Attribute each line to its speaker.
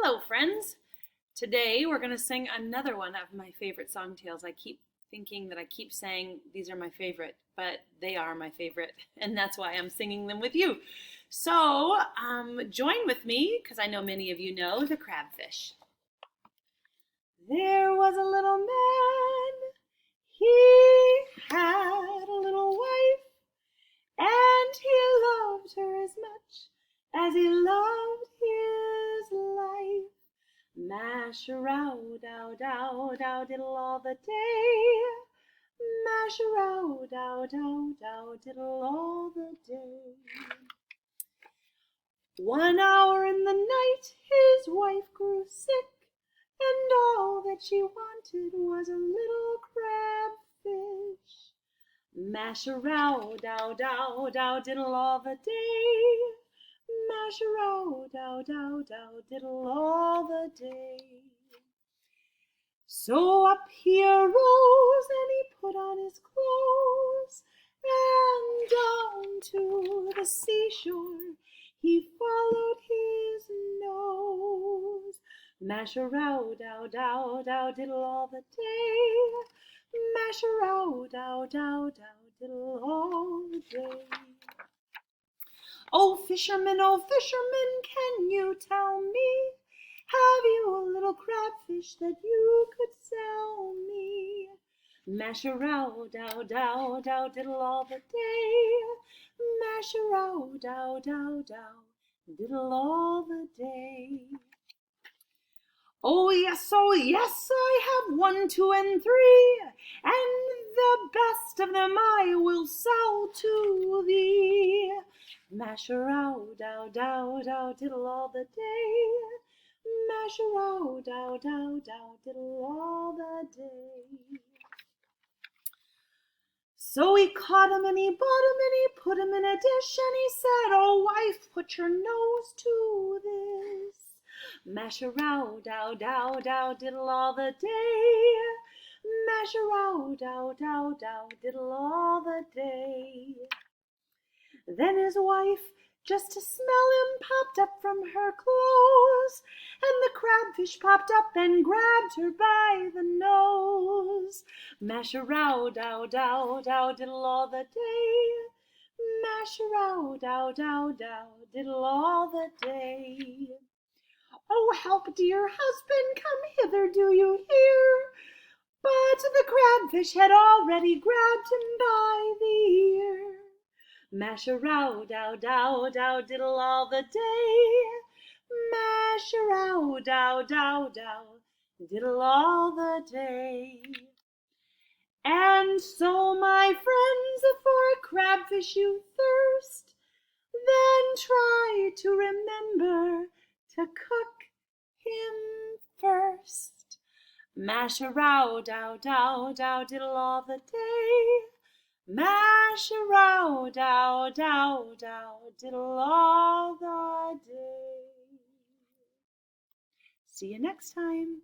Speaker 1: Hello, friends. Today we're going to sing another one of my favorite song tales. I keep thinking that I keep saying these are my favorite, but they are my favorite, and that's why I'm singing them with you. So join with me, because I know many of you know the Crabfish. There was a little man. He had a little wife, and he loved her as much as he loved his life. Mash-a-row-dow-dow-dow diddle all the day. Mash-a-row-dow-dow-dow diddle all the day. 1 hour in the night his wife grew sick, and all that she wanted was a little crabfish. Mash-a-row-dow-dow-dow diddle all the day. Mash-a-row-dow-dow-dow diddle all the day. So up he arose, and he put on his clothes, and down to the seashore he followed his nose. Mash-a-row-dow-dow-dow diddle all the day. Mash-a-row-dow-dow-dow diddle all the day. Oh, fisherman, can you tell me, have you a little crabfish that you could sell me? Mash-a-row-dow-dow-dow diddle all the day. Mash-a-row-dow-dow-dow diddle all the day. Oh yes, I have 1, 2, and 3, and the best of them I will sell to thee. Mash-a-row-dow-dow-dow diddle all the day. Mash-a-row-dow-dow-dow diddle all the day. So he caught him and he bought him and he put him in a dish, and he said, "Oh wife, put your nose to this. Mash-a-row-dow-dow-dow diddle all the day. Mash-a-row-dow-dow-dow diddle all the day." Then his wife, just to smell him, popped up from her clothes, and the crabfish popped up and grabbed her by the nose. Mash-a-row-dow-dow-dow diddle all the day. Mash-a-row-dow-dow-dow diddle all the day. "Oh, help, dear husband, come hither, do you hear?" But the crabfish had already grabbed him by the ear. Mash-a-row-dow-dow-dow diddle all the day. Mash-a-row-dow-dow-dow diddle all the day. And so, my friends, for a crabfish you thirst, then try to remember to cook him first. Mash-a-row-dow-dow-dow diddle all the day. Mash-a-row-dow-dow-dow diddle all the day. See you next time.